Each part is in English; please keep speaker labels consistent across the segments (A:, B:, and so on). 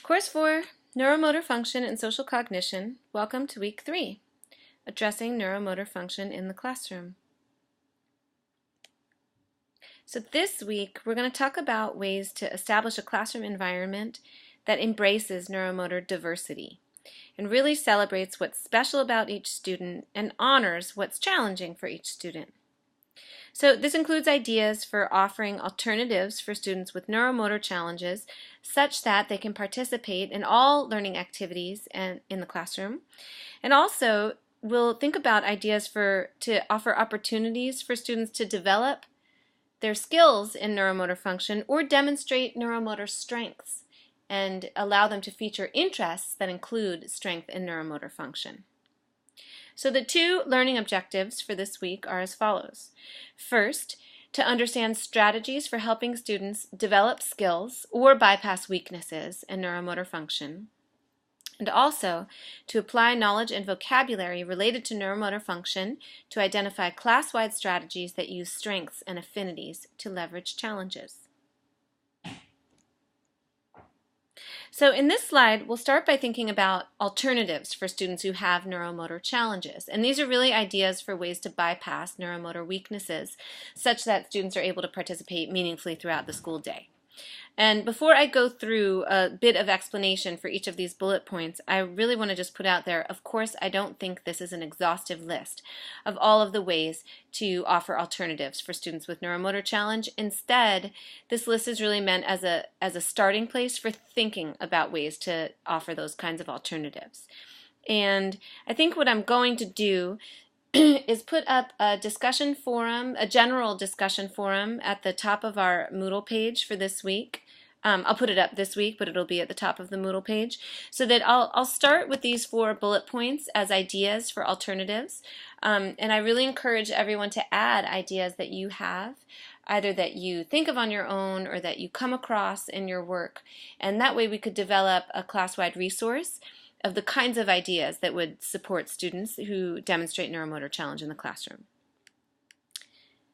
A: Course 4, Neuromotor Function and Social Cognition. Welcome to Week 3, Addressing Neuromotor Function in the Classroom. So this week, we're going to talk about ways to establish a classroom environment that embraces neuromotor diversity and really celebrates what's special about each student and honors what's challenging for each student. So this includes ideas for offering alternatives for students with neuromotor challenges such that they can participate in all learning activities and in the classroom. And also we'll think about ideas to offer opportunities for students to develop their skills in neuromotor function or demonstrate neuromotor strengths and allow them to feature interests that include strength in neuromotor function. So the two learning objectives for this week are as follows. First, to understand strategies for helping students develop skills or bypass weaknesses in neuromotor function, and also to apply knowledge and vocabulary related to neuromotor function to identify class-wide strategies that use strengths and affinities to leverage challenges. So in this slide, we'll start by thinking about alternatives for students who have neuromotor challenges. And these are really ideas for ways to bypass neuromotor weaknesses such that students are able to participate meaningfully throughout the school day. And before I go through a bit of explanation for each of these bullet points, I really want to just put out there, of course, I don't think this is an exhaustive list of all of the ways to offer alternatives for students with neuromotor challenge. Instead, this list is really meant as a starting place for thinking about ways to offer those kinds of alternatives. And I think what I'm going to do is put up a discussion forum, a general discussion forum at the top of our Moodle page for this week. I'll put it up this week, but it'll be at the top of the Moodle page. So that I'll start with these 4 bullet points as ideas for alternatives. And I really encourage everyone to add ideas that you have, either that you think of on your own or that you come across in your work. And that way we could develop a class-wide resource of the kinds of ideas that would support students who demonstrate neuromotor challenge in the classroom.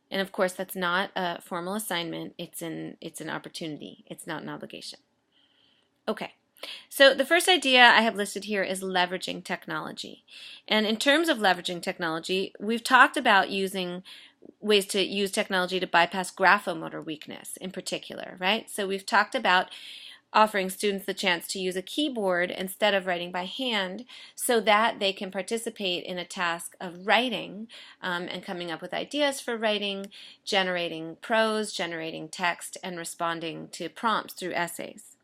A: And of course, that's not a formal assignment. It's an opportunity. It's not an obligation. Okay, so the first idea I have listed here is leveraging technology. And in terms of leveraging technology, we've talked about using ways to use technology to bypass graphomotor weakness in particular, right? So we've talked about offering students the chance to use a keyboard instead of writing by hand so that they can participate in a task of writing and coming up with ideas for writing, generating prose, generating text, and responding to prompts through essays.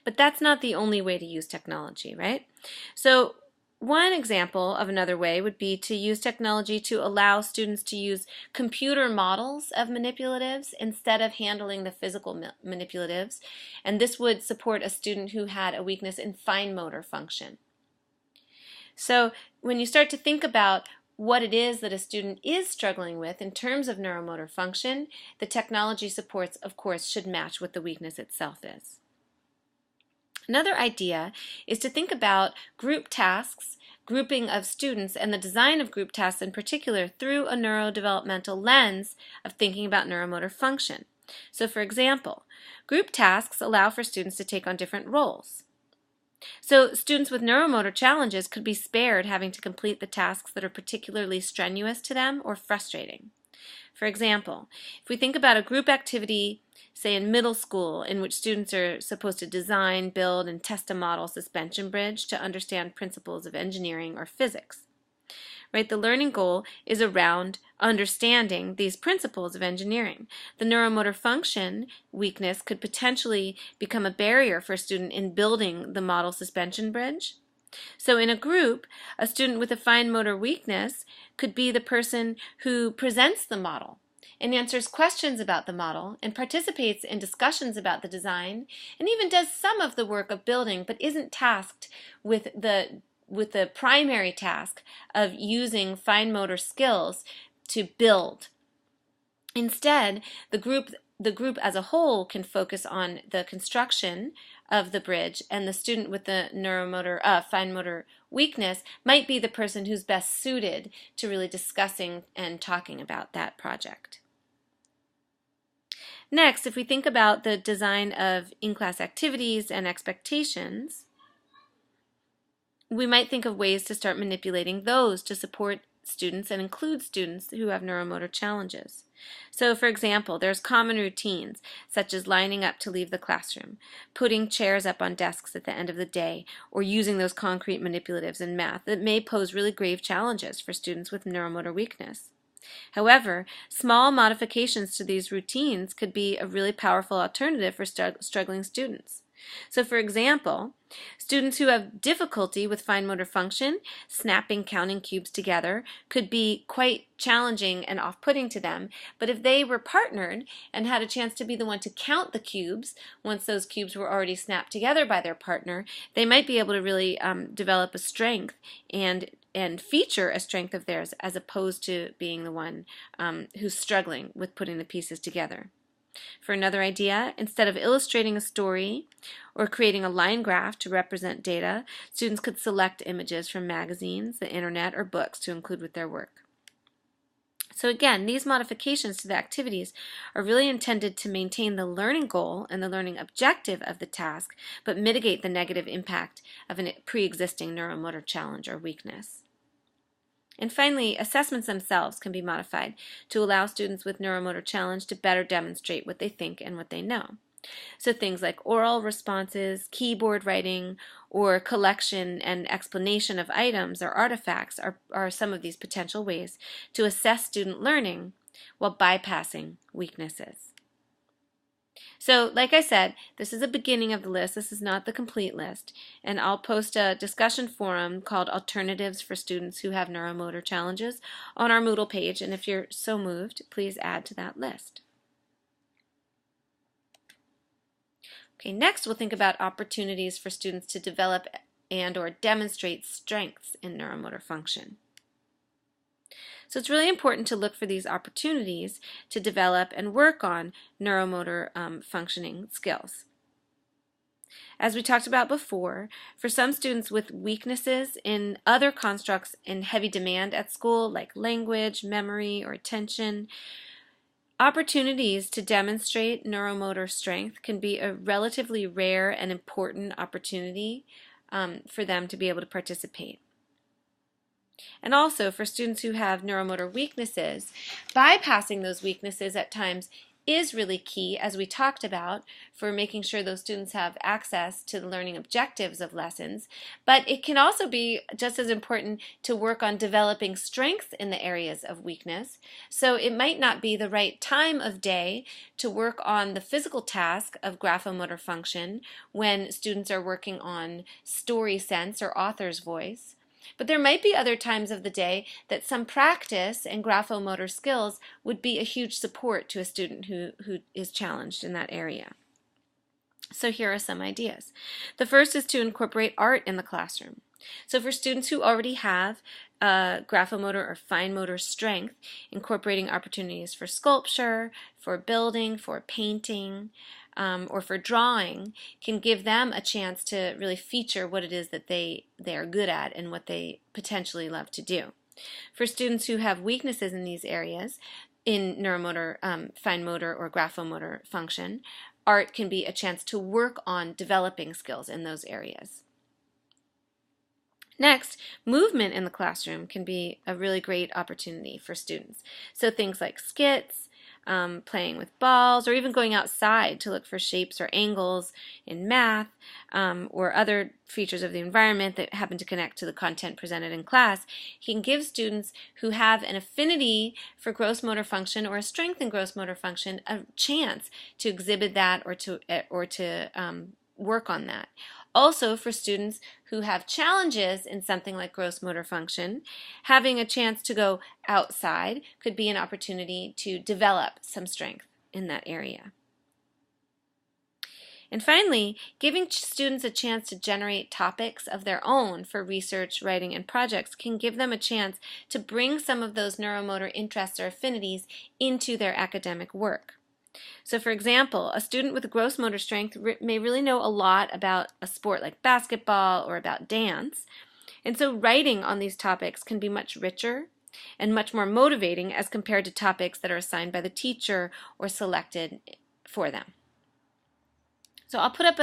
A: But that's not the only way to use technology, right? So one example of another way would be to use technology to allow students to use computer models of manipulatives instead of handling the physical manipulatives, and this would support a student who had a weakness in fine motor function. So when you start to think about what it is that a student is struggling with in terms of neuromotor function, the technology supports, of course, should match what the weakness itself is. Another idea is to think about group tasks, grouping of students, and the design of group tasks in particular through a neurodevelopmental lens of thinking about neuromotor function. So for example, group tasks allow for students to take on different roles. So students with neuromotor challenges could be spared having to complete the tasks that are particularly strenuous to them or frustrating. For example, if we think about a group activity, say in middle school, in which students are supposed to design, build, and test a model suspension bridge to understand principles of engineering or physics. Right? The learning goal is around understanding these principles of engineering. The neuromotor function weakness could potentially become a barrier for a student in building the model suspension bridge. So in a group, a student with a fine motor weakness could be the person who presents the model and answers questions about the model and participates in discussions about the design and even does some of the work of building but isn't tasked with the primary task of using fine motor skills to build. Instead, the group as a whole can focus on the construction of the bridge, and the student with the neuromotor, fine motor weakness might be the person who's best suited to really discussing and talking about that project. Next, if we think about the design of in-class activities and expectations, we might think of ways to start manipulating those to support students and include students who have neuromotor challenges. So, for example, there's common routines such as lining up to leave the classroom, putting chairs up on desks at the end of the day, or using those concrete manipulatives in math that may pose really grave challenges for students with neuromotor weakness. However, small modifications to these routines could be a really powerful alternative for struggling students. So, for example, students who have difficulty with fine motor function, snapping counting cubes together, could be quite challenging and off-putting to them, but if they were partnered and had a chance to be the one to count the cubes once those cubes were already snapped together by their partner, they might be able to really develop a strength and feature a strength of theirs as opposed to being the one who's struggling with putting the pieces together. For another idea, instead of illustrating a story or creating a line graph to represent data, students could select images from magazines, the internet, or books to include with their work. So again, these modifications to the activities are really intended to maintain the learning goal and the learning objective of the task, but mitigate the negative impact of a pre-existing neuromotor challenge or weakness. And finally, assessments themselves can be modified to allow students with neuromotor challenge to better demonstrate what they think and what they know. So things like oral responses, keyboard writing, or collection and explanation of items or artifacts are some of these potential ways to assess student learning while bypassing weaknesses. So, like I said, this is a beginning of the list. This is not the complete list. And I'll post a discussion forum called Alternatives for Students Who Have Neuromotor Challenges on our Moodle page. And if you're so moved, please add to that list. Okay, next we'll think about opportunities for students to develop and/or demonstrate strengths in neuromotor function. So it's really important to look for these opportunities to develop and work on neuromotor functioning skills. As we talked about before, for some students with weaknesses in other constructs in heavy demand at school, like language, memory, or attention, opportunities to demonstrate neuromotor strength can be a relatively rare and important opportunity for them to be able to participate. And also for students who have neuromotor weaknesses, bypassing those weaknesses at times is really key, as we talked about, for making sure those students have access to the learning objectives of lessons. But it can also be just as important to work on developing strength in the areas of weakness. So it might not be the right time of day to work on the physical task of graphomotor function when students are working on story sense or author's voice. But there might be other times of the day that some practice and graphomotor skills would be a huge support to a student who is challenged in that area. So here are some ideas. The first is to incorporate art in the classroom. So for students who already have graphomotor or fine motor strength, incorporating opportunities for sculpture, for building, for painting, or for drawing can give them a chance to really feature what it is that they are good at and what they potentially love to do. For students who have weaknesses in these areas, in neuromotor, fine motor, or graphomotor function, art can be a chance to work on developing skills in those areas. Next, movement in the classroom can be a really great opportunity for students. So things like skits, playing with balls, or even going outside to look for shapes or angles in math, or other features of the environment that happen to connect to the content presented in class, can give students who have an affinity for gross motor function or a strength in gross motor function a chance to exhibit that or to work on that. Also, for students who have challenges in something like gross motor function, having a chance to go outside could be an opportunity to develop some strength in that area. And finally, giving students a chance to generate topics of their own for research, writing, and projects can give them a chance to bring some of those neuromotor interests or affinities into their academic work. So for example, a student with a gross motor strength may really know a lot about a sport like basketball or about dance, and so writing on these topics can be much richer and much more motivating as compared to topics that are assigned by the teacher or selected for them. So I'll put up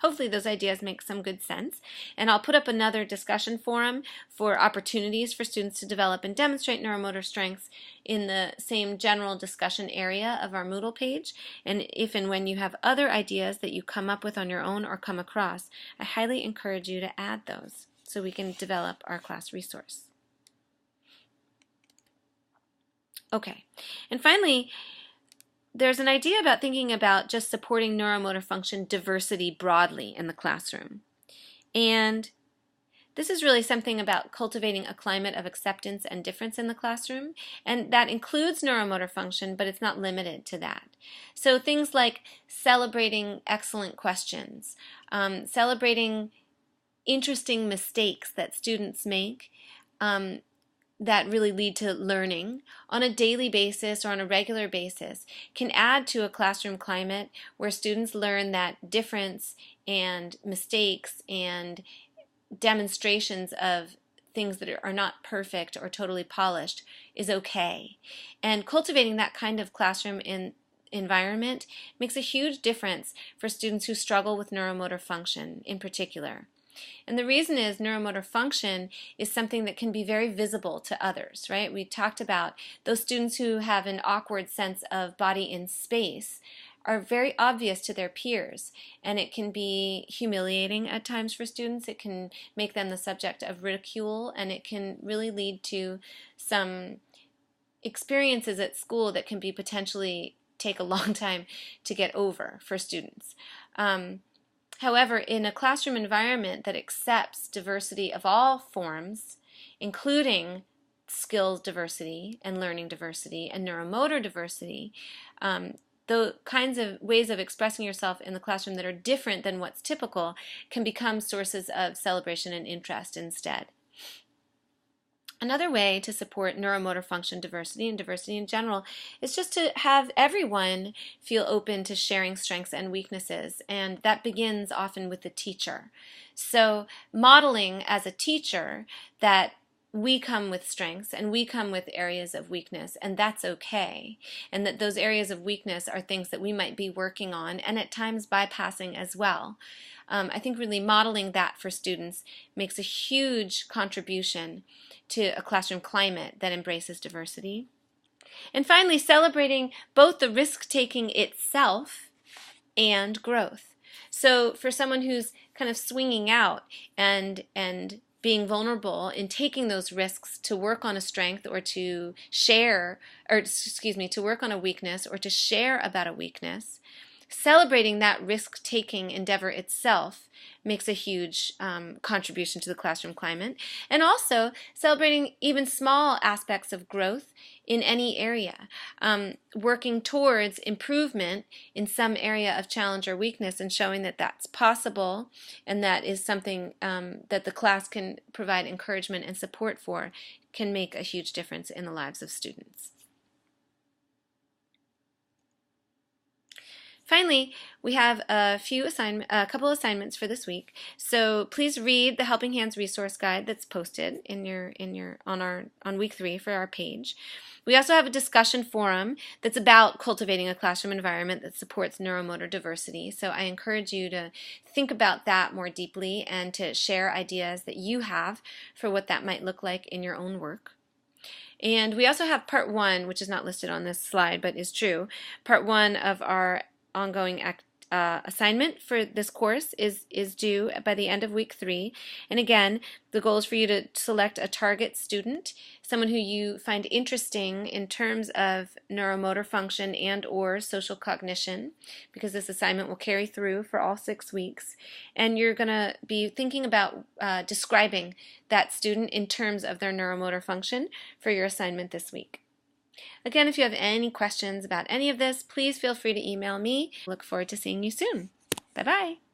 A: hopefully those ideas make some good sense, and I'll put up another discussion forum for opportunities for students to develop and demonstrate neuromotor strengths in the same general discussion area of our Moodle page. And if and when you have other ideas that you come up with on your own or come across, I highly encourage you to add those so we can develop our class resource. Okay, and finally, there's an idea about thinking about just supporting neuromotor function diversity broadly in the classroom. And this is really something about cultivating a climate of acceptance and difference in the classroom, and that includes neuromotor function, but it's not limited to that. So things like celebrating excellent questions, celebrating interesting mistakes that students make, that really lead to learning on a daily basis or on a regular basis can add to a classroom climate where students learn that difference and mistakes and demonstrations of things that are not perfect or totally polished is okay. And cultivating that kind of classroom environment makes a huge difference for students who struggle with neuromotor function in particular. And the reason is neuromotor function is something that can be very visible to others, right? We talked about those students who have an awkward sense of body in space are very obvious to their peers, and it can be humiliating at times for students. It can make them the subject of ridicule, and it can really lead to some experiences at school that can be potentially take a long time to get over for students. However, in a classroom environment that accepts diversity of all forms, including skills diversity and learning diversity and neuromotor diversity, the kinds of ways of expressing yourself in the classroom that are different than what's typical can become sources of celebration and interest instead. Another way to support neuromotor function diversity and diversity in general is just to have everyone feel open to sharing strengths and weaknesses, and that begins often with the teacher. So modeling as a teacher that we come with strengths and we come with areas of weakness, and that's okay, and that those areas of weakness are things that we might be working on and at times bypassing as well. I think really modeling that for students makes a huge contribution to a classroom climate that embraces diversity. And finally, celebrating both the risk-taking itself and growth. So for someone who's kind of swinging out and being vulnerable in taking those risks to work on a strength or to share, or excuse me, to work on a weakness or to share about a weakness, celebrating that risk-taking endeavor itself makes a huge contribution to the classroom climate, and also celebrating even small aspects of growth in any area, working towards improvement in some area of challenge or weakness and showing that that's possible and that is something that the class can provide encouragement and support for can make a huge difference in the lives of students. Finally, we have a couple assignments for this week. So please read the Helping Hands resource guide that's posted on week 3 for our page. We also have a discussion forum that's about cultivating a classroom environment that supports neuromotor diversity. So I encourage you to think about that more deeply and to share ideas that you have for what that might look like in your own work. And we also have part 1, which is not listed on this slide but is true. Part 1 of our ongoing assignment for this course is due by the end of week 3. And again, the goal is for you to select a target student, someone who you find interesting in terms of neuromotor function and or social cognition, because this assignment will carry through for all 6 weeks. And you're going to be thinking about describing that student in terms of their neuromotor function for your assignment this week. Again, if you have any questions about any of this, please feel free to email me. Look forward to seeing you soon. Bye-bye.